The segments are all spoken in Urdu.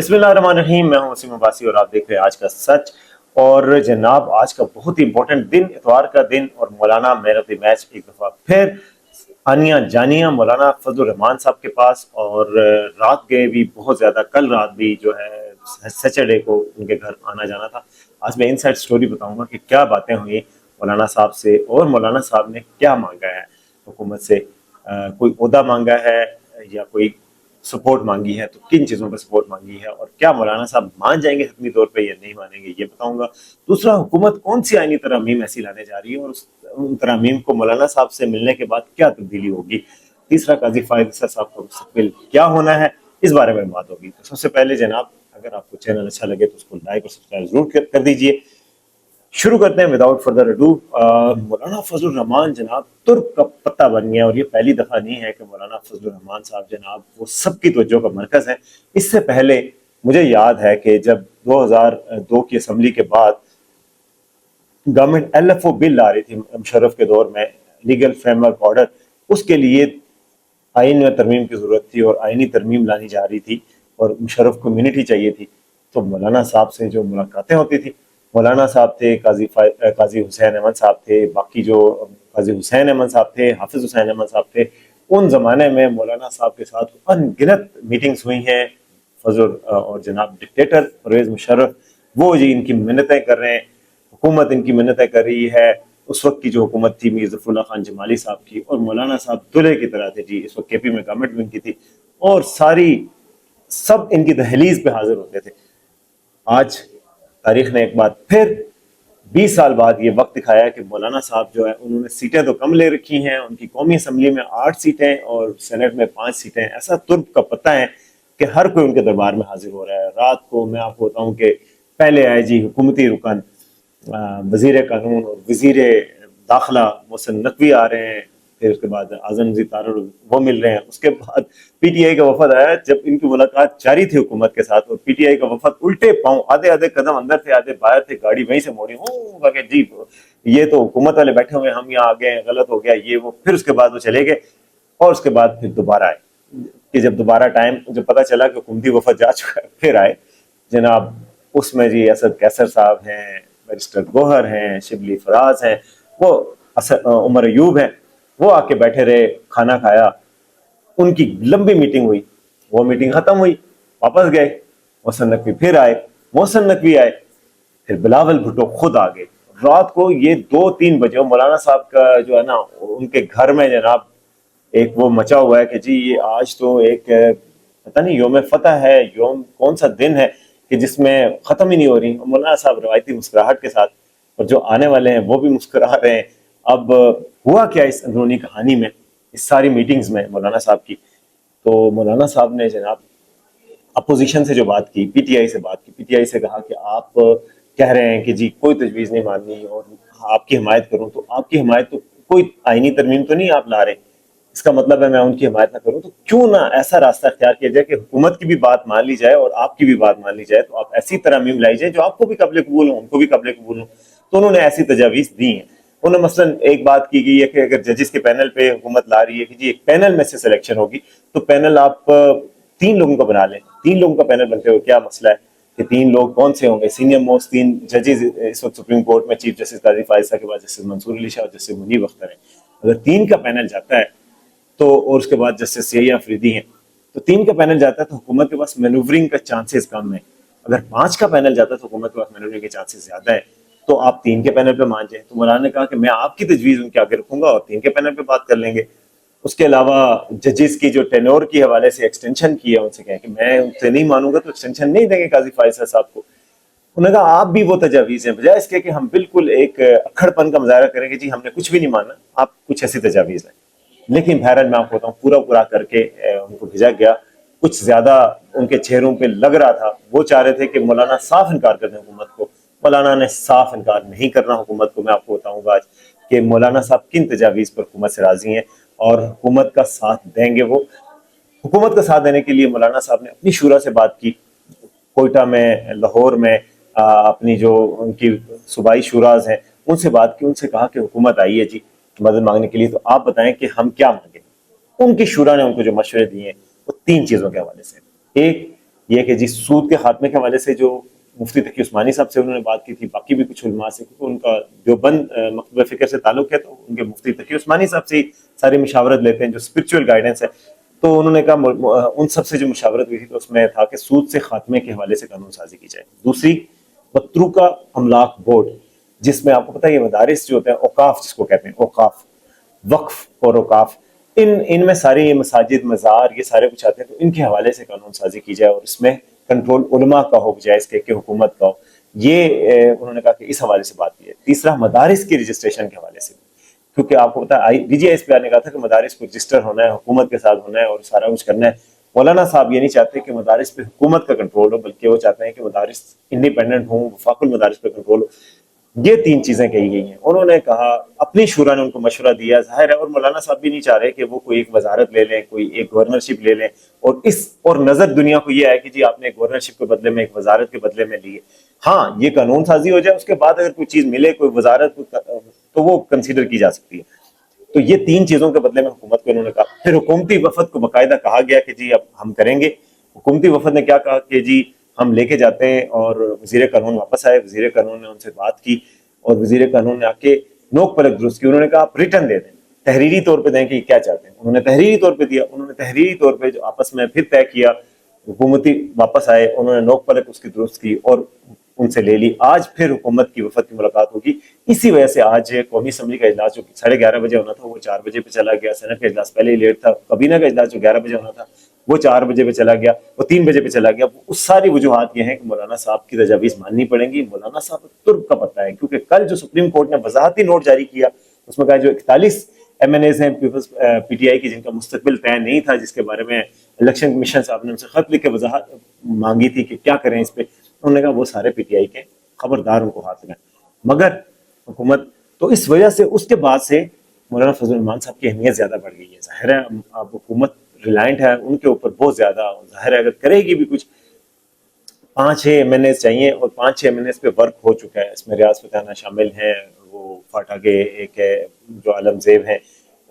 بسم اللہ الرحمن الرحیم، میں ہوں وسیم عباسی اور آپ دیکھ رہے ہیں آج کا سچ۔ اور جناب آج کا بہت ہی امپورٹنٹ دن، اتوار کا دن، اور مولانا مین آف دی میچ ایک دفعہ پھر آنیا جانیا مولانا فضل الرحمان صاحب کے پاس۔ اور رات گئے بھی بہت زیادہ، کل رات بھی جو ہے سیٹرڈے کو ان کے گھر آنا جانا تھا۔ آج میں انسائیڈ سٹوری بتاؤں گا کہ کیا باتیں ہوئی مولانا صاحب سے، اور مولانا صاحب نے کیا مانگا ہے حکومت سے، کوئی عہدہ مانگا ہے یا کوئی سپورٹ مانگی ہے، تو کن چیزوں پہ سپورٹ مانگی ہے، اور کیا مولانا صاحب مان جائیں گے حتمی طور پہ یا نہیں مانیں گے، یہ بتاؤں گا۔ دوسرا، حکومت کون سی آئینی ترامیم ایسی لانے جا رہی ہے، اور ان ترامیم کو مولانا صاحب سے ملنے کے بعد کیا تبدیلی ہوگی۔ تیسرا، قاضی فائز عیسیٰ صاحب کا مستقبل کیا ہونا ہے، اس بارے میں بات ہوگی۔ تو سب سے پہلے جناب، اگر آپ کو چینل اچھا لگے تو اس کو لائک اور سبسکرائب ضرور کر دیجئے۔ شروع کرتے ہیں وداؤٹ فردر اڈو۔ مولانا فضل الرحمان جناب ترک کا پتہ بن گیا، اور یہ پہلی دفعہ نہیں ہے کہ مولانا فضل الرحمان صاحب جناب وہ سب کی توجہ کا مرکز ہے۔ اس سے پہلے مجھے یاد ہے کہ جب 2002 کی اسمبلی کے بعد گورنمنٹ ایل ایف او بل آ رہی تھی مشرف کے دور میں، لیگل فریم ورک آرڈر، اس کے لیے آئین میں ترمیم کی ضرورت تھی اور آئینی ترمیم لانی جا رہی تھی، اور مشرف کمیونٹی چاہیے تھی، تو مولانا صاحب سے جو ملاقاتیں ہوتی تھی، مولانا صاحب تھے، قاضی حسین احمد صاحب تھے، باقی جو قاضی حسین احمد صاحب تھے، حافظ حسین احمد صاحب تھے، ان زمانے میں مولانا صاحب کے ساتھ ان گنت میٹنگز ہوئی ہیں۔ فضل اور جناب ڈکٹیٹر پرویز مشرف وہ جی ان کی منتیں کر رہے ہیں، حکومت ان کی منتیں کر رہی ہے۔ اس وقت کی جو حکومت تھی میر ظفر اللہ خان جمالی صاحب کی، اور مولانا صاحب دلہے کی طرح تھے جی، اس وقت کے پی میں گورنمنٹ بھی ان کی تھی، اور سب ان کی دہلیز پہ حاضر ہوتے تھے۔ آج تاریخ نے ایک بار پھر 20 سال بعد یہ وقت دکھایا کہ مولانا صاحب جو ہے انہوں نے سیٹیں تو کم لے رکھی ہیں، ان کی قومی اسمبلی میں 8 سیٹیں اور سینٹ میں 5 سیٹیں، ایسا ترک کا پتہ ہے کہ ہر کوئی ان کے دربار میں حاضر ہو رہا ہے۔ رات کو میں آپ کو بتاؤں کہ پہلے آئے جی حکومتی رکن، وزیر قانون اور وزیر داخلہ محسن نقوی آ رہے ہیں، پھر اس کے بعد اعظم نذیر طارڑ وہ مل رہے ہیں، اس کے بعد پی ٹی آئی کا وفد آیا۔ جب ان کی ملاقات جاری تھی حکومت کے ساتھ، اور پی ٹی آئی کا وفد الٹے پاؤں، آدھے قدم اندر تھے آدھے باہر تھے، گاڑی وہیں سے موڑی، کہ جی یہ تو حکومت والے بیٹھے ہوئے، ہم یہاں آ گئے، غلط ہو گیا یہ وہ۔ پھر اس کے بعد وہ چلے گئے، اور اس کے بعد پھر دوبارہ آئے، کہ جب دوبارہ ٹائم جب پتہ چلا کہ حکومتی وفد جا چکا ہے، پھر آئے جناب۔ اس میں جی اسد کیسر صاحب ہیں، بیرسٹر گوہر ہیں، شبلی فراز ہیں، وہ عمر ایوب ہیں، وہ آ کے بیٹھے رہے، کھانا کھایا، ان کی لمبی میٹنگ ہوئی، وہ میٹنگ ختم ہوئی، واپس گئے، محسن نقوی پھر آئے، محسن نقوی آئے، پھر بلاول بھٹو خود آ گئے۔ رات کو یہ 2-3 بجے مولانا صاحب کا جو ہے نا ان کے گھر میں جناب ایک وہ مچا ہوا ہے کہ جی یہ آج تو ایک پتہ نہیں یوم فتح ہے، یوم کون سا دن ہے کہ جس میں ختم ہی نہیں ہو رہی۔ مولانا صاحب روایتی مسکراہٹ کے ساتھ، اور جو آنے والے ہیں وہ بھی مسکرا رہے ہیں۔ اب ہوا کیا اس اندرونی کہانی میں، اس ساری میٹنگز میں مولانا صاحب کی، تو مولانا صاحب نے جناب اپوزیشن سے جو بات کی، پی ٹی آئی سے بات کی، پی ٹی آئی سے کہا کہ آپ کہہ رہے ہیں کہ جی کوئی تجویز نہیں ماننی اور آپ کی حمایت کروں، تو آپ کی حمایت تو کوئی آئینی ترمیم تو نہیں آپ لا رہے، اس کا مطلب ہے میں ان کی حمایت نہ کروں، تو کیوں نہ ایسا راستہ اختیار کیا جائے کہ حکومت کی بھی بات مان لی جائے اور آپ کی بھی بات مان لی جائے، تو آپ ایسی ترامیم لائی جائے جو آپ کو بھی قابل قبول ہوں، ان کو بھی قابل قبول ہوں۔ تو انہوں نے ایسی تجاویز دی ہیں۔ انہوں نے مثلاً ایک بات کی گئی ہے کہ اگر ججز کے پینل پہ حکومت لا رہی ہے کہ جی ایک پینل میں سے سلیکشن ہوگی، تو پینل آپ 3 لوگوں کا بنا لیں۔ 3 لوگوں کا پینل بنتے ہوئے کیا مسئلہ ہے کہ 3 لوگ کون سے ہوں گے؟ سینئر موسٹ 3 ججز اس وقت سپریم کورٹ میں، چیف جسٹس قاضی فائز صاحب کے بعد جسٹس منصور علی شاہ اور جسٹس منیب اختر ہیں۔ اگر 3 کا پینل جاتا ہے تو، اور اس کے بعد جسٹس سیاح افریدی ہیں، تو 3 کا پینل جاتا ہے تو حکومت کے پاس مینوورنگ کا چانسز کم ہے۔ اگر 5 کا پینل جاتا ہے تو حکومت کے پاس مینوورنگ کے چانسز زیادہ ہے، تو آپ 3 کے پینل پہ مان جائیں۔ تو مولانا نے کہا کہ میں آپ کی تجویز ان کے آگے رکھوں گا اور 3 کے پینل پہ بات کر لیں گے۔ اس کے علاوہ ججز کی جو ٹینور کی حوالے سے ایکسٹینشن کی ہے، ان سے کہیں کہ میں ان سے نہیں مانوں گا تو ایکسٹینشن نہیں دیں گے قاضی فائز صاحب کو۔ انہوں نے کہا آپ بھی وہ تجاویز ہیں، بجائے اس کے کہ ہم بالکل ایک اکھڑ پن کا مظاہرہ کریں کہ جی ہم نے کچھ بھی نہیں مانا، آپ کچھ ایسی تجاویز ہیں۔ لیکن بہرحال میں آپ کو بتاؤں پورا کر کے ان کو بھیجا گیا۔ کچھ زیادہ ان کے چہروں پہ لگ رہا تھا، وہ چاہ رہے تھے کہ مولانا صاف انکار کر دیں حکومت کو۔ مولانا نے صاف انکار نہیں کرنا حکومت کو۔ میں آپ کو بتاؤں گا آج کہ مولانا صاحب کن تجاویز پر حکومت سے راضی ہیں اور حکومت کا ساتھ دیں گے۔ وہ حکومت کا ساتھ دینے کے لیے مولانا صاحب نے اپنی شورا سے بات کی، کوئٹہ میں، لاہور میں، اپنی جو ان کی صوبائی شوراز ہیں ان سے بات کی، ان سے کہا کہ حکومت آئی ہے جی مدد مانگنے کے لیے، تو آپ بتائیں کہ ہم کیا مانگیں۔ ان کی شورا نے ان کو جو مشورے دیے ہیں وہ 3 چیزوں کے حوالے سے۔ ایک، یہ کہ جی سود کے خاتمے کے حوالے سے جو مفتی تقی عثمانی صاحب سے انہوں نے بات کی تھی، باقی بھی کچھ علماء سے، کیونکہ ان کا دیوبند مکتبہ فکر سے تعلق ہے، تو ان کے مفتی تقی عثمانی صاحب سے ساری مشاورت لیتے ہیں جو اسپرچل گائیڈنس ہے. تو انہوں نے کہا ان سب سے جو مشاورت ہوئی تھی تو اس میں تھا کہ سود سے خاتمے کے حوالے سے قانون سازی کی جائے. دوسری متروکہ املاک بورڈ، جس میں آپ کو پتہ ہے یہ مدارس جو ہوتے ہیں اوقاف جس کو کہتے ہیں، اوقاف وقف اور اوقاف، ان میں سارے یہ مساجد مزار یہ سارے کچھ آتے ہیں، تو ان کے حوالے سے قانون سازی کی جائے اور اس میں کنٹرول علماء کا ہو بجائے اس کے کہ حکومت کا ہو. یہ انہوں نے کہا کہ اس حوالے سے بات کی ہے. تیسرا مدارس کی رجسٹریشن کے حوالے سے، کیونکہ آپ کو پتا ہے D G S P R نے کہا تھا کہ مدارس کو رجسٹر ہونا ہے، حکومت کے ساتھ ہونا ہے اور سارا کچھ کرنا ہے. مولانا صاحب یہ نہیں چاہتے کہ مدارس پہ حکومت کا کنٹرول ہو، بلکہ وہ چاہتے ہیں کہ مدارس انڈیپینڈنٹ ہوں، وفاق المدارس پہ کنٹرول ہو. یہ تین چیزیں کہی گئی ہیں. انہوں نے کہا اپنی شورا نے ان کو مشورہ دیا، ظاہر ہے، اور مولانا صاحب بھی نہیں چاہ رہے کہ وہ کوئی ایک وزارت لے لیں، کوئی ایک گورنرشپ لے لیں اور نظر دنیا کو یہ ہے کہ جی آپ نے ایک گورنرشپ کے بدلے میں ایک وزارت کے بدلے میں لی ہے. ہاں یہ قانون سازی ہو جائے، اس کے بعد اگر کوئی چیز ملے، کوئی وزارت تو وہ کنسیڈر کی جا سکتی ہے. تو یہ تین چیزوں کے بدلے میں حکومت کو انہوں نے کہا. پھر حکومتی وفد کو باقاعدہ کہا گیا کہ جی اب ہم کریں گے. حکومتی وفد نے کیا کہا کہ جی ہم لے کے جاتے ہیں، اور وزیر قانون واپس آئے. وزیر قانون نے ان سے بات کی اور وزیر قانون نے آ کے نوک پلک درست کی. انہوں نے کہا آپ ریٹرن دے دیں، تحریری طور پہ دیں کہ کیا چاہتے ہیں. انہوں نے تحریری طور پہ دیا. انہوں نے تحریری طور پہ جو آپس میں پھر طے کیا، حکومتی واپس آئے، انہوں نے نوک پلک اس کی درست کی اور ان سے لے لی. آج پھر حکومت کی وفد کی ملاقات ہوگی. اسی وجہ سے آج قومی اسمبلی کا اجلاس جو 11:30 بجے ہونا تھا وہ 4 بجے پہ چلا گیا. سینٹ کا اجلاس پہلے ہی لیٹ تھا. کابینہ کا اجلاس جو 11 بجے ہونا تھا وہ 4 بجے پہ چلا گیا، وہ 3 بجے پہ چلا گیا. اس ساری وجوہات یہ ہیں کہ مولانا صاحب کی تجاویز ماننی پڑیں گی. مولانا صاحب ترک کا پتہ ہے، کیونکہ کل جو سپریم کورٹ نے وضاحتی نوٹ جاری کیا اس میں کہا جو 41 ایم این ایز ہیں پی ٹی آئی کی جن کا مستقبل طے نہیں تھا، جس کے بارے میں الیکشن کمیشن صاحب نے ان سے خط لکھ کے وضاحت مانگی تھی کہ کیا کریں اس پہ، انہوں نے کہا وہ سارے پی ٹی آئی کے، خبردار ان کو ہاتھ لگائیں. مگر حکومت تو اس وجہ سے اس کے بعد سے مولانا فضل الرحمان صاحب کی اہمیت زیادہ بڑھ گئی ہے. ظاہر ہے اب حکومت ریلائنٹ ہے ان کے اوپر بہت زیادہ. ظاہر ہے اگر کرے گی بھی کچھ، 5-6 ایم این ایز چاہیے اور 5-6 ایم این ایز پہ ورک ہو چکا ہے. اس میں ریاض فتح شامل ہیں، وہ فاٹا کے ایک ہے جو عالم زیب ہیں،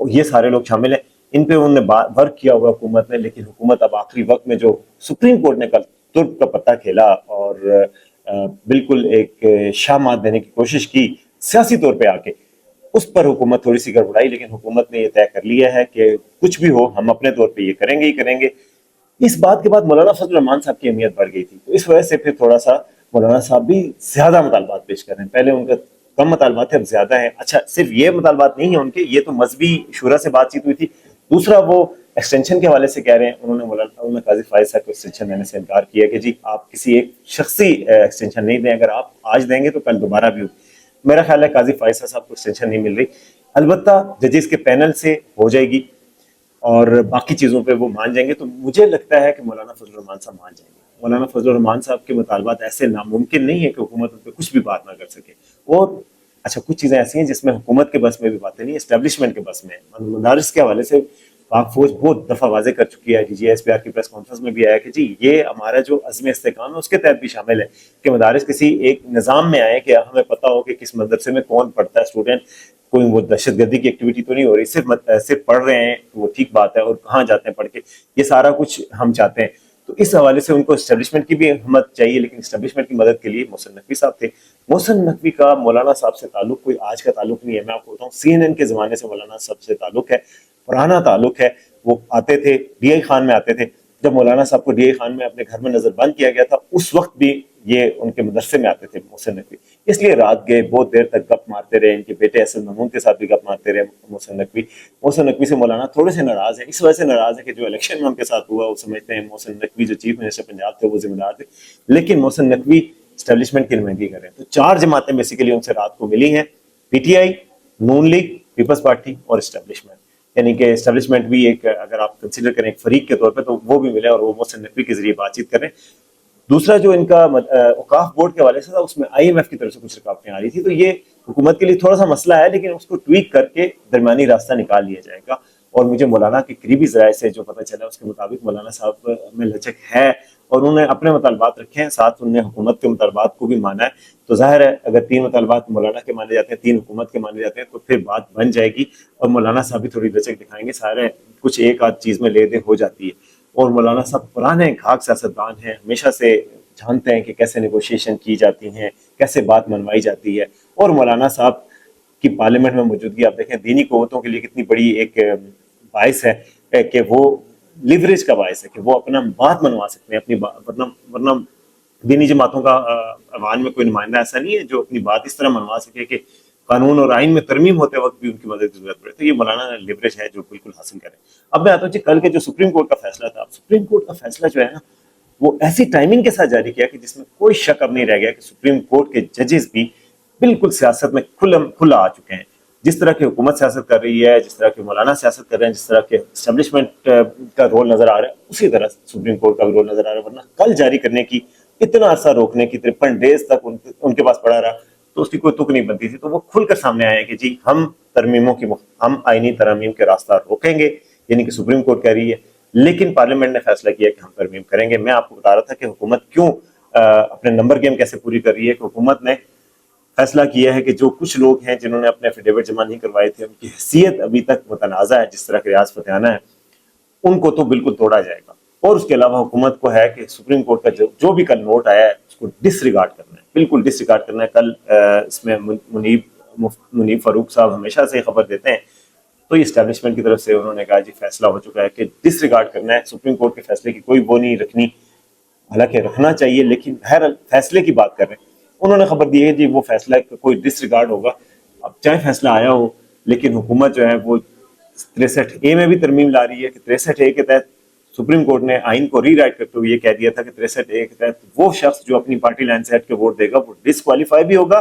اور یہ سارے لوگ شامل ہیں. ان پہ انہوں نے ورک کیا ہوا حکومت نے. لیکن حکومت اب آخری وقت میں جو سپریم کورٹ نے کل ترک کا پتہ کھیلا اور بالکل ایک شامات دینے کی کوشش کی سیاسی طور پہ آ کے، اس پر حکومت تھوڑی سی گڑبڑائی. لیکن حکومت نے یہ طے کر لیا ہے کہ کچھ بھی ہو ہم اپنے طور پہ یہ کریں گے ہی کریں گے. اس بات کے بعد مولانا فضل الرحمان صاحب کی اہمیت بڑھ گئی تھی. تو اس وجہ سے پھر تھوڑا سا مولانا صاحب بھی زیادہ مطالبات پیش کر رہے ہیں. پہلے ان کا کم مطالبات تھے، اب زیادہ ہیں. اچھا صرف یہ مطالبات نہیں ہیں ان کے، یہ تو مذہبی شورا سے بات چیت ہوئی تھی. دوسرا وہ ایکسٹینشن کے حوالے سے کہہ رہے ہیں. انہوں نے قاضی فائز صاحب کو ایکسٹینشن دینے سے انکار کیا کہ جی آپ کسی ایک شخصی ایکسٹینشن نہیں دیں، اگر آپ آج دیں گے تو کل دوبارہ بھی ہو. میرا خیال ہے قاضی فائز صاحب کو ایکسٹینشن نہیں مل رہی. البتہ ججز کے پینل سے ہو جائے گی اور باقی چیزوں پہ وہ مان جائیں گے. تو مجھے لگتا ہے کہ مولانا فضل الرحمان صاحب مان جائیں گے. مولانا فضل الرحمان صاحب کے مطالبات ایسے ناممکن نہیں ہے کہ حکومت ان پہ کچھ بھی بات نہ کر سکے. اور اچھا کچھ چیزیں ایسی ہیں جس میں حکومت کے بس میں بھی باتیں نہیں، اسٹیبلشمنٹ کے بس میں. مدارس کے حوالے سے پاک فوج بہت دفعہ واضح کر چکی ہے. D G S P R کی پریس کانفرنس میں بھی آیا کہ جی یہ ہمارا جو عزم استحکام ہے اس کے تحت بھی شامل ہے کہ مدارس کسی ایک نظام میں آئے کہ ہمیں پتہ ہو کہ کس مدرسے میں کون پڑھتا ہے اسٹوڈنٹ، کوئی وہ دہشت گردی کی ایکٹیویٹی تو نہیں ہو رہی، صرف پڑھ رہے ہیں وہ ٹھیک بات ہے، اور کہاں جاتے ہیں پڑھ کے، یہ سارا کچھ ہم چاہتے ہیں. تو اس حوالے سے ان کو اسٹیبلشمنٹ کی بھی ہمت چاہیے. لیکن اسٹیبلشمنٹ کی مدد کے لیے محسن نقوی صاحب تھے. محسن نقوی کا مولانا صاحب سے تعلق کوئی آج کا تعلق نہیں ہے. میں آپ کو بتاؤں سی این این کے زمانے سے مولانا صاحب سے تعلق ہے، پرانا تعلق ہے. وہ آتے تھے ڈی آئی خان میں آتے تھے. جب مولانا صاحب کو ڈی آئی خان میں اپنے گھر میں نظر بند کیا گیا تھا اس وقت بھی یہ ان کے مدرسے میں آتے تھے محسن نقوی. اس لیے رات گئے بہت دیر تک گپ مارتے رہے. ان کے بیٹے حسن محمود کے ساتھ بھی گپ مارتے رہے محسن نقوی. محسن نقوی سے مولانا تھوڑے سے ناراض ہیں، اس وجہ سے ناراض ہے کہ جو الیکشن میں ان کے ساتھ ہوا وہ سمجھتے ہیں محسن نقوی جو چیف منسٹر پنجاب تھے وہ ذمہ دار تھے. لیکن محسن نقوی اسٹیبلشمنٹ کی نمائندگی کر رہے ہیں. تو 4 جماعتیں بیسیکلی ان سے رات کو ملی ہیں، P T I, Noon league, peoples party اور اسٹیبلشمنٹ. یعنی کہ اسٹیبلشمنٹ بھی ایک اگر آپ کنسیڈر کریں ایک فریق کے طور پہ تو وہ بھی ملے اور وہ محسن نقوی کے ذریعے بات چیت کریں. دوسرا جو ان کا اوقاف بورڈ کے حوالے سے تھا اس میں آئی ایم ایف کی طرف سے کچھ رکاوٹیں آ رہی تھی. تو یہ حکومت کے لیے تھوڑا سا مسئلہ ہے، لیکن اس کو ٹویک کر کے درمیانی راستہ نکال لیا جائے گا. اور مجھے مولانا کے قریبی ذرائع سے جو پتہ چلا اس کے مطابق مولانا صاحب میں لچک ہے اور انہوں نے اپنے مطالبات رکھے ہیں، ساتھ انہوں نے حکومت کے مطالبات کو بھی مانا ہے. تو ظاہر ہے اگر 3 مطالبات مولانا کے مانے جاتے ہیں، 3 حکومت کے مانے جاتے ہیں تو پھر بات بن جائے گی اور مولانا صاحب بھی تھوڑی لچک دکھائیں گے. سارے کچھ ایک آدھ چیز میں لے دے ہو جاتی ہے. اور مولانا صاحب پرانے گھاک سیاستدان ہیں, ہمیشہ سے جانتے ہیں کہ کیسے نیگوشیشن کی جاتی ہیں, کیسے بات منوائی جاتی ہے. اور مولانا صاحب کی پارلیمنٹ میں موجودگی آپ دیکھیں دینی قوتوں کے لیے کتنی بڑی ایک باعث ہے کہ وہ لیوریج کا باعث ہے کہ وہ اپنا بات منوا سکتے ہیں اپنی ورنہ دینی جماعتوں کا افغان میں کوئی نمائندہ ایسا نہیں ہے جو اپنی بات اس طرح منوا سکے کہ قانون اور آئین میں ترمیم ہوتے وقت بھی ان کی مدد کی ضرورت پڑے. تو یہ مولانا لیوریج ہے جو بالکل حاصل کریں. اب میں آتا ہوں جی کل کے جو سپریم کورٹ کا فیصلہ تھا, سپریم کورٹ کا فیصلہ جو ہے نا وہ ایسی ٹائمنگ کے ساتھ جاری کیا کہ جس میں کوئی شک اب نہیں رہ گیا کہ سپریم کورٹ کے ججز بھی بالکل سیاست میں کھلا آ چکے ہیں. جس طرح کی حکومت سیاست کر رہی ہے, جس طرح کے مولانا سیاست کر رہے ہیں, جس طرح کے اسٹیبلشمنٹ کا رول نظر آ رہا ہے, اسی طرح سپریم کورٹ کا بھی رول نظر آ رہا ہے. ورنہ کل جاری کرنے کی, اتنا عرصہ روکنے کی, 53 ڈیز تک ان کے پاس پڑا رہا, تو اس کی کوئی تک نہیں بنتی تھی. تو وہ کھل کر سامنے آئے کہ جی ہم ہم آئینی ترامیم کے راستہ روکیں گے, یعنی کہ سپریم کورٹ کہہ رہی ہے, لیکن پارلیمنٹ نے فیصلہ کیا کہ ہم ترمیم کریں گے. میں آپ کو بتا رہا تھا کہ حکومت کیوں اپنے نمبر گیم کیسے پوری کر رہی ہے, کہ حکومت نے فیصلہ کیا ہے کہ جو کچھ لوگ ہیں جنہوں نے اپنے ایفیڈیوٹ جمع نہیں کروائے تھے, ان کی حیثیت ابھی تک متنازع ہے, جس طرح کہ ریاض فتحانہ ہے, ان کو تو بالکل توڑا جائے گا. اور اس کے علاوہ حکومت کو ہے کہ سپریم کورٹ کا جو بھی کل نوٹ آیا ہے اس کو ڈس ریگارڈ کرنا ہے, بالکل ڈس ریگارڈ کرنا ہے. کل اس میں منیب فاروق صاحب ہمیشہ سے خبر دیتے ہیں, تو یہ اسٹیبلشمنٹ کی طرف سے انہوں نے کہا جی فیصلہ ہو چکا ہے کہ ڈس ریگارڈ کرنا ہے, سپریم کورٹ کے فیصلے کی کوئی وہ نہیں رکھنی, حالانکہ رکھنا چاہیے لیکن بہرحال فیصلے کی بات کر رہے ہیں. انہوں نے خبر دی ہے جی وہ فیصلہ کوئی ڈس ریگارڈ ہوگا. اب چاہے فیصلہ آیا ہو, لیکن حکومت جو ہے وہ 63A میں بھی ترمیم لا رہی ہے کہ 63A کے تحت سپریم کورٹ نے آئین کو ری رائٹ کرتے ہوئے یہ کہہ دیا تھا کہ 63A کے تحت وہ شخص جو اپنی پارٹی لائن سے ہٹ کے ووٹ دے گا وہ ڈسکوالیفائی بھی ہوگا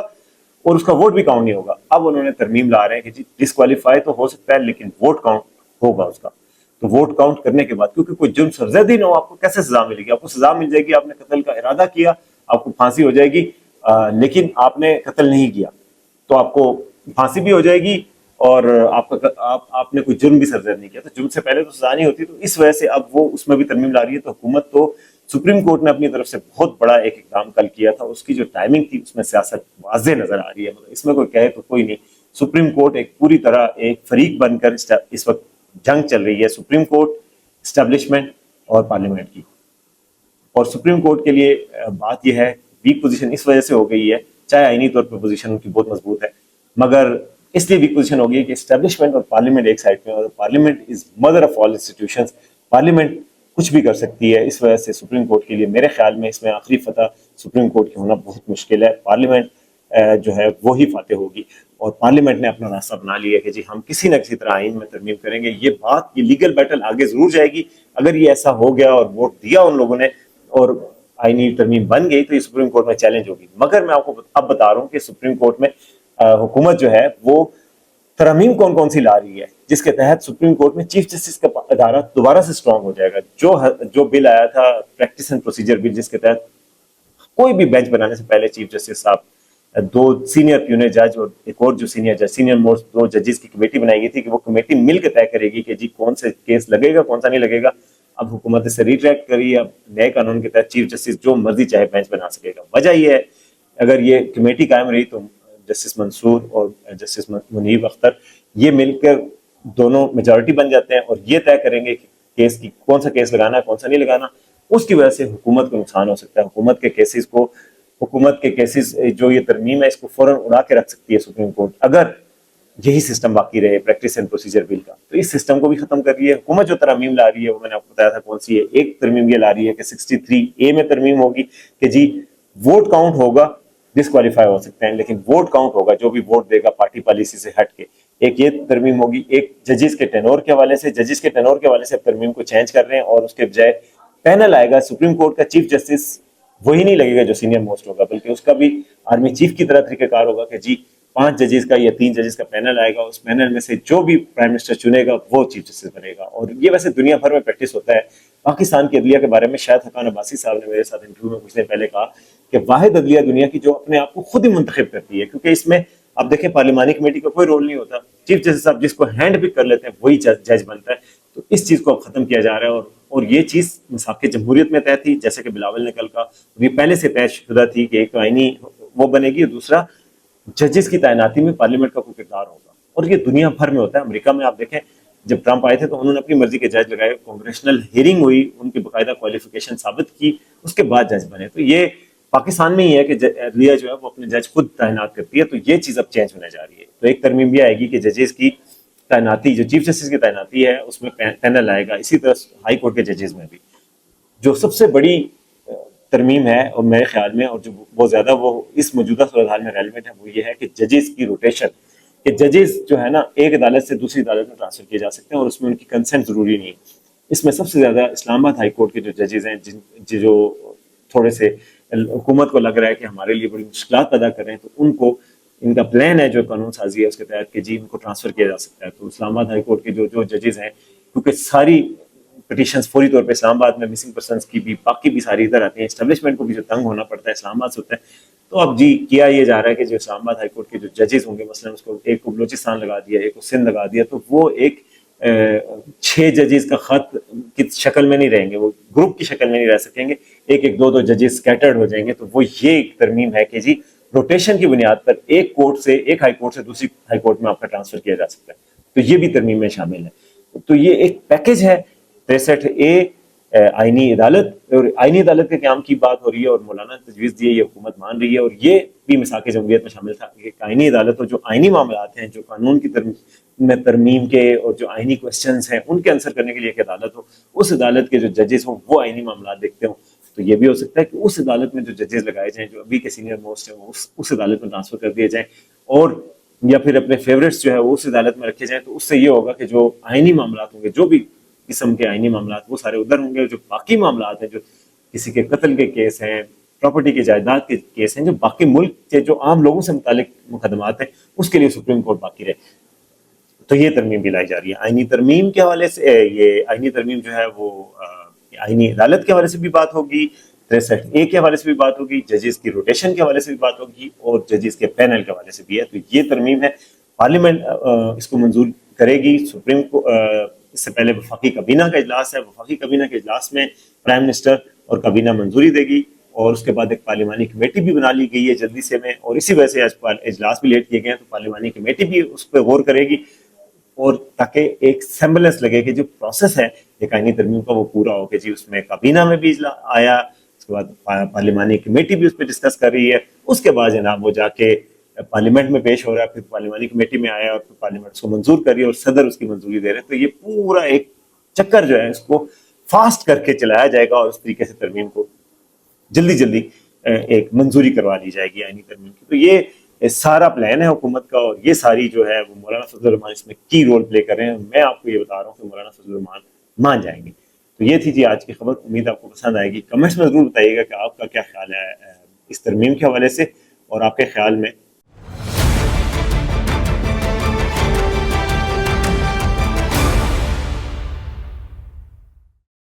اور اس کا ووٹ بھی کاؤنٹ نہیں ہوگا. اب انہوں نے ترمیم لا رہے ہیں کہ جی ڈسکوالیفائی تو ہو سکتا ہے لیکن ووٹ کاؤنٹ ہوگا اس کا. تو ووٹ کاؤنٹ کرنے کے بعد, کیونکہ کوئی جرم سرزدی نہ ہو, آپ کو کیسے سزا ملے گی؟ آپ کو سزا مل جائے گی آپ نے قتل کا ارادہ کیا, آپ کو پھانسی ہو جائے گی, لیکن آپ نے قتل نہیں کیا تو آپ کو پھانسی بھی ہو جائے گی, اور آپ نے کوئی جرم بھی سرزد نہیں کیا تو جرم سے پہلے تو سزا نہیں ہوتی. تو اس وجہ سے اب وہ اس میں بھی ترمیم لا رہی ہے. تو حکومت تو سپریم کورٹ نے اپنی طرف سے بہت بڑا ایک اقدام کل کیا تھا, اس کی جو ٹائمنگ تھی اس میں سیاست واضح نظر آ رہی ہے. اس میں کوئی کہے تو کوئی نہیں, سپریم کورٹ ایک پوری طرح ایک فریق بن کر اس وقت جنگ چل رہی ہے, سپریم کورٹ, اسٹیبلشمنٹ اور پارلیمنٹ کی. اور سپریم کورٹ کے لیے بات یہ ہے ویک پوزیشن اس وجہ سے ہو گئی ہے, چاہے آئینی طور پر پوزیشن ان کی بہت مضبوط ہے, مگر اس لیے ویک پوزیشن ہو گئی کہ اسٹیبلشمنٹ اور پارلیمنٹ ایک سائڈ پہ, اور parliament is mother of all institutions, parliament کچھ بھی کر سکتی ہے. اس وجہ سے سپریم کورٹ کے لیے میرے خیال میں اس میں آخری فتح سپریم کورٹ کی ہونا بہت مشکل ہے. پارلیمنٹ جو ہے وہی فاتح ہوگی, اور پارلیمنٹ نے اپنا راستہ بنا لیا کہ جی ہم کسی نہ کسی طرح آئین میں ترمیم کریں گے. یہ بات, یہ لیگل بیٹل آگے ضرور جائے گی. اگر یہ ایسا ہو گیا اور ووٹ دیا ان لوگوں نے اور آئینی ترمیم بن گئی تو یہ سپریم کورٹ میں چیلنج ہوگی. مگر میں آپ کو اب بتا رہا ہوں کہ سپریم کورٹ میں حکومت جو ہے وہ ترمیم کون کون سی لا رہی ہے, جس کے تحت سپریم کورٹ میں چیف جسٹس کا ادارہ دوبارہ سے اسٹرانگ ہو جائے گا. جو بل آیا تھا پریکٹس اینڈ پروسیجر بل, جس کے تحت کوئی بھی بینچ بنانے سے پہلے چیف جسٹس صاحب, 2 سینئر پیونر جج اور ایک اور جو سینئر موسٹ 2 ججز کی کمیٹی بنائی گئی تھی کہ وہ کمیٹی مل کے طے کرے گی کہ جی کون سے کیس لگے گا کون سا نہیں لگے گا. اب حکومت اسے ریٹریکٹ کری, اب نئے قانون کے تحت چیف جسٹس جو مرضی چاہے بینچ بنا سکے گا. وجہ یہ ہے اگر یہ کمیٹی قائم رہی تو جسٹس منصور اور جسٹس منیب اختر یہ مل کر دونوں میجورٹی بن جاتے ہیں اور یہ طے کریں گے کہ کیس کی کون سا کیس لگانا ہے کون سا نہیں لگانا. اس کی وجہ سے حکومت کو نقصان ہو سکتا ہے. حکومت کے کیسز جو یہ ترمیم ہے اس کو فوراً اڑا کے رکھ سکتی ہے سپریم کورٹ, اگر یہی سسٹم باقی رہے پریکٹس اینڈ پروسیجر بل کا. تو اس سسٹم کو بھی ختم کر رہی ہے حکومت. جو ترمیم لا رہی ہے وہ میں نے آپ کو بتایا تھا کون سی ہے. ایک ترمیم یہ لا رہی ہے کہ 63A میں ترمیم ہوگی کہ جی ووٹ کاؤنٹ ہوگا, ڈسکوالیفائی ہو سکتے ہیں لیکن ووٹ کاؤنٹ ہوگا جو بھی ووٹ دے گا پارٹی پالیسی سے ہٹ کے. ایک یہ ترمیم ہوگی. ایک ججز کے ٹینور کے حوالے سے اب ترمیم کو چینج کر رہے ہیں, اور اس کے بجائے پینل آئے گا سپریم کورٹ کا. چیف جسٹس وہی نہیں لگے گا جو سینئر موسٹ ہوگا, بلکہ اس کا بھی آرمی چیف کی طرح طریقہ کار ہوگا کہ جی 5 ججز کا یا 3 ججز کا پینل آئے گا, اس پینل میں سے جو بھی پرائم منسٹر چنے گا وہ چیف جسٹس بنے گا. اور یہ ویسے دنیا بھر میں پریکٹس ہوتا ہے. پاکستان کی عدلیہ کے بارے میں شاید حقان عباسی صاحب نے میرے ساتھ انٹرویو میں کچھ دن پہلے کہا کہ واحد عدلیہ دنیا کی جو اپنے آپ کو خود ہی منتخب کرتی ہے, کیونکہ اس میں آپ دیکھیں پارلیمانی کمیٹی کا کوئی رول نہیں ہوتا. چیف جسٹس صاحب جس کو ہینڈ پک کر لیتے ہیں وہی جج بنتا ہے. تو اس چیز کو اب ختم کیا جا رہا ہے, اور یہ چیز مساق جمہوریت میں طے تھی, جیسے کہ بلاول نے کل کہا, یہ پہلے سے طے شدہ تھی کہ ایک تو آئینی وہ بنے گی اور دوسرا ججز کی تعیناتی میں پارلیمنٹ کا کوئی کردار ہوگا. اور یہ دنیا بھر میں ہوتا ہے. امریکہ میں آپ دیکھیں جب ٹرمپ آئے تھے تو انہوں نے اپنی مرضی کے جج لگائے, کانگریشنل ہیئرنگ ہوئی, ان کی باقاعدہ کوالیفیکیشن ثابت کی, اس کے بعد جج بنے. تو یہ پاکستان میں ہی ہے کہ عدلیہ جو ہے وہ اپنے جج خود تعینات کرتی ہے, تو یہ چیز اب چینج ہونے جا رہی ہے. تو ایک ترمیم یہ آئے گی کہ ججز کی تعیناتی, جو چیف جسٹس کی تعیناتی ہے اس میں پینل آئے گا. اسی طرح ہائی کورٹ کے ججز میں بھی جو سب سے بڑی ترمیم ہے اور میرے خیال میں, اور جو بہت زیادہ وہ اس موجودہ صورتحال میں ریلیونٹ ہے, وہ یہ ہے کہ ججز کی روٹیشن, کہ ججز جو ہے نا ایک عدالت سے دوسری عدالت میں ٹرانسفر کیے جا سکتے ہیں اور اس میں ان کی کنسنٹ ضروری نہیں. اس میں سب سے زیادہ اسلام آباد ہائی کورٹ کے جو ججز ہیں, جو تھوڑے سے حکومت کو لگ رہا ہے کہ ہمارے لیے بڑی مشکلات پیدا کر رہے ہیں, تو ان کو ان کا پلان ہے جو قانون سازی ہے اس کے تحت کہ جی ان کو ٹرانسفر کیا جا سکتا ہے. تو اسلام آباد ہائی کورٹ کے جو ججز ہیں, کیونکہ ساری پٹیشنز فوری طور پہ اسلام آباد میں مسنگ پرسنس کی بھی, باقی بھی ساری ادھر آتی ہیں, اسٹیبلشمنٹ کو بھی جو تنگ ہونا پڑتا ہے اسلام آباد سے ہوتا ہے. تو اب جی کیا یہ جا رہا ہے کہ جو اسلام آباد ہائی کورٹ کے جو ججز ہوں گے, مثلا اس کو ایک کو بلوچستان لگا دیا, ایک کو سندھ لگا دیا, تو وہ ایک 6 ججز کا خط کی شکل میں نہیں رہیں گے, وہ گروپ کی شکل میں نہیں رہ سکیں گے, ایک ایک دو ججز سکیٹرڈ ہو جائیں گے. تو وہ یہ ایک ترمیم ہے کہ جی روٹیشن کی بنیاد پر ایک کورٹ سے, ایک ہائی کورٹ سے دوسری ہائی کورٹ میں آپ کا ٹرانسفر کیا جا سکتا ہے. تو یہ بھی ترمیم میں شامل ہے. تو یہ ایک پیکج ہے 63A آئینی عدالت, اور آئینی عدالت کے قیام کی بات ہو رہی ہے, اور مولانا نے تجویز دی ہے, یہ حکومت مان رہی ہے, اور یہ بھی مساق جمہوریت میں شامل تھا کہ آئینی عدالت, اور جو آئینی معاملات ہیں, جو قانون کی میں ترمیم کے اور جو آئینی کوسچنز ہیں ان کے آنسر کرنے کے لیے ایک عدالت ہو, اس عدالت کے جو ججز ہوں وہ آئینی معاملات دیکھتے ہوں. تو یہ بھی ہو سکتا ہے کہ اس عدالت میں جو ججز لگائے جائیں, جو ابھی کے سینئر موسٹ ہیں, وہ اس عدالت میں ٹرانسفر کر دیے جائیں, اور یا پھر اپنے فیوریٹس جو ہے وہ اس عدالت میں رکھے جائیں. تو اس سے یہ ہوگا کہ جو آئینی معاملات ہوں گے, جو بھی قسم کے آئینی معاملات, وہ سارے ادھر ہوں گے. جو باقی معاملات ہیں, جو کسی کے قتل کے کیس ہیں, پراپرٹی کے جائیداد کے کیس ہیں, جو باقی ملک کے جو عام لوگوں سے متعلق مقدمات ہیں, اس کے لیے سپریم کورٹ باقی رہے. تو یہ ترمیم بھی لائی جا رہی ہے. آئینی ترمیم کے حوالے سے, یہ آئینی ترمیم جو ہے وہ آئینی عدالت کے حوالے سے بھی بات ہوگی, 63A کے حوالے سے بھی بات ہوگی, ججز کی روٹیشن کے حوالے سے بھی بات ہوگی, اور ججز کے پینل کے حوالے سے بھی ہے. تو یہ ترمیم ہے, پارلیمنٹ اس کو منظور کرے گی. سپریم کو اس سے پہلے وفاقی کابینہ کا اجلاس ہے, وفاقی کابینہ کے اجلاس میں پرائم منسٹر اور کابینہ منظوری دے گی, اور اس کے بعد ایک پارلیمانی کمیٹی بھی بنا لی گئی ہے جلدی سے میں, اور اسی وجہ سے آج اجلاس بھی لیٹ کیے گئے ہیں. تو پارلیمانی کمیٹی بھی اس پہ غور کرے گی, اور تاکہ ایک سیمبلنس لگے کہ جو پروسیس ہے ایک آئینی ترمیم کا وہ پورا ہو, کہ جی اس میں کابینہ میں بھی آیا, اس کے بعد پارلیمانی کمیٹی بھی اس پہ ڈسکس کر رہی ہے, اس کے بعد جناب وہ جا کے پارلیمنٹ میں پیش ہو رہا ہے, پھر پارلیمانی کمیٹی میں آیا, اور پھر پارلیمنٹ اس کو منظور کر رہی ہے, اور صدر اس کی منظوری دے رہے ہیں. تو یہ پورا ایک چکر جو ہے اس کو فاسٹ کر کے چلایا جائے گا, اور اس طریقے سے ترمیم کو جلدی ایک منظوری کروا دی جائے گی آئینی ترمیم کی. تو یہ سارا پلان ہے حکومت کا, اور یہ ساری جو ہے وہ مولانا فضل الرحمان اس میں کی رول پلے کر رہے ہیں. میں آپ کو یہ بتا رہا ہوں کہ مولانا فضل الرحمان مان جائیں گے. تو یہ تھی جی آج کی خبر, امید آپ کو پسند آئے گی. کمنٹس میں ضرور بتائیے گا کہ آپ کا کیا خیال ہے اس ترمیم کے حوالے سے, اور آپ کے خیال میں